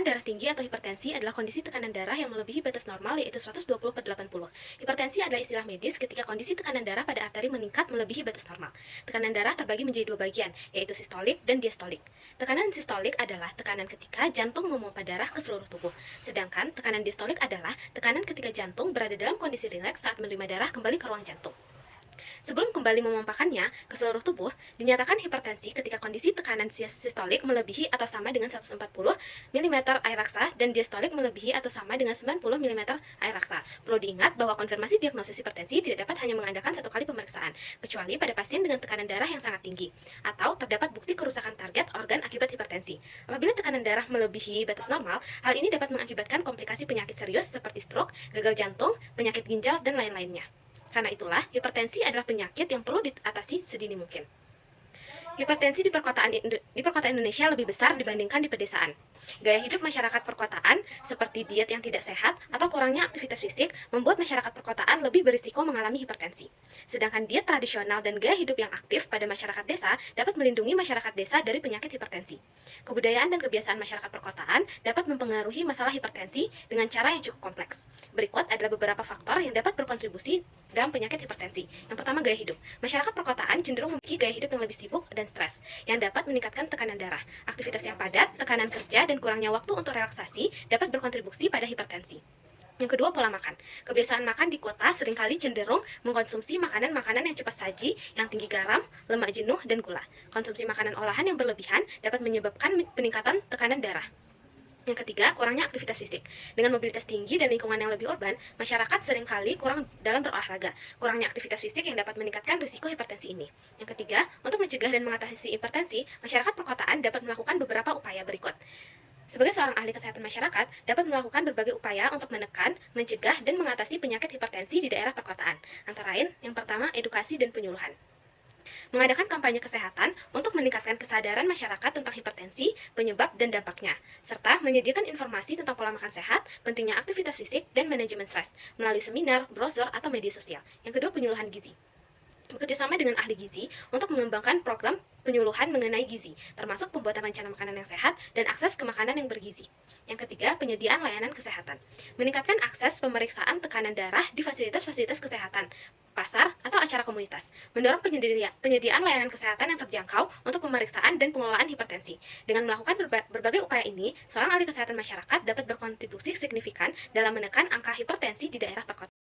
darah tinggi atau hipertensi adalah kondisi tekanan darah yang melebihi batas normal yaitu 120/80. Hipertensi adalah istilah medis ketika kondisi tekanan darah pada arteri meningkat melebihi batas normal. Tekanan darah terbagi menjadi dua bagian, yaitu sistolik dan diastolik. Tekanan sistolik adalah tekanan ketika jantung memompa darah ke seluruh tubuh. Sedangkan tekanan diastolik adalah tekanan ketika jantung berada dalam kondisi rileks saat menerima darah kembali ke ruang jantung. Sebelum kembali memompakannya ke seluruh tubuh, dinyatakan hipertensi ketika kondisi tekanan sistolik melebihi atau sama dengan 140 mm air raksa dan diastolik melebihi atau sama dengan 90 mm air raksa. Perlu diingat bahwa konfirmasi diagnosis hipertensi tidak dapat hanya mengandalkan satu kali pemeriksaan, kecuali pada pasien dengan tekanan darah yang sangat tinggi, atau terdapat bukti kerusakan target organ akibat hipertensi. Apabila tekanan darah melebihi batas normal, hal ini dapat mengakibatkan komplikasi penyakit serius seperti stroke, gagal jantung, penyakit ginjal, dan lain-lainnya. Karena itulah, hipertensi adalah penyakit yang perlu diatasi sedini mungkin. Hipertensi di perkotaan Indonesia lebih besar dibandingkan di pedesaan. Gaya hidup masyarakat perkotaan, seperti diet yang tidak sehat atau kurangnya aktivitas fisik, membuat masyarakat perkotaan lebih berisiko mengalami hipertensi. Sedangkan diet tradisional dan gaya hidup yang aktif pada masyarakat desa dapat melindungi masyarakat desa dari penyakit hipertensi. Kebudayaan dan kebiasaan masyarakat perkotaan dapat mempengaruhi masalah hipertensi dengan cara yang cukup kompleks. Berikut adalah beberapa faktor yang dapat berkontribusi dalam penyakit hipertensi. Yang pertama, gaya hidup. Masyarakat perkotaan cenderung memiliki gaya hidup yang lebih sibuk dan stres, yang dapat meningkatkan tekanan darah. Aktivitas yang padat, tekanan kerja, dan kurangnya waktu untuk relaksasi dapat berkontribusi pada hipertensi. Yang kedua, pola makan. Kebiasaan makan di kota seringkali cenderung mengkonsumsi makanan-makanan yang cepat saji, yang tinggi garam, lemak jenuh, dan gula. Konsumsi makanan olahan yang berlebihan dapat menyebabkan peningkatan tekanan darah. Yang ketiga, kurangnya aktivitas fisik. Dengan mobilitas tinggi dan lingkungan yang lebih urban, masyarakat seringkali kurang dalam berolahraga. Kurangnya aktivitas fisik yang dapat meningkatkan risiko hipertensi ini. Yang ketiga, untuk mencegah dan mengatasi hipertensi, masyarakat perkotaan dapat melakukan beberapa upaya berikut. Sebagai seorang ahli kesehatan masyarakat, dapat melakukan berbagai upaya untuk menekan, mencegah, dan mengatasi penyakit hipertensi di daerah perkotaan. Antara lain, yang pertama, edukasi dan penyuluhan. Mengadakan kampanye kesehatan untuk meningkatkan kesadaran masyarakat tentang hipertensi, penyebab, dan dampaknya, serta menyediakan informasi tentang pola makan sehat, pentingnya aktivitas fisik, dan manajemen stres, melalui seminar, brosur, atau media sosial. Yang kedua, penyuluhan gizi. Bekerjasama dengan ahli gizi untuk mengembangkan program penyuluhan mengenai gizi, termasuk pembuatan rencana makanan yang sehat dan akses ke makanan yang bergizi. Yang ketiga, penyediaan layanan kesehatan. Meningkatkan akses pemeriksaan tekanan darah di fasilitas-fasilitas kesehatan, pasar, atau acara komunitas. Mendorong penyediaan layanan kesehatan yang terjangkau untuk pemeriksaan dan pengelolaan hipertensi. Dengan melakukan berbagai upaya ini, seorang ahli kesehatan masyarakat dapat berkontribusi signifikan dalam menekan angka hipertensi di daerah perkotaan.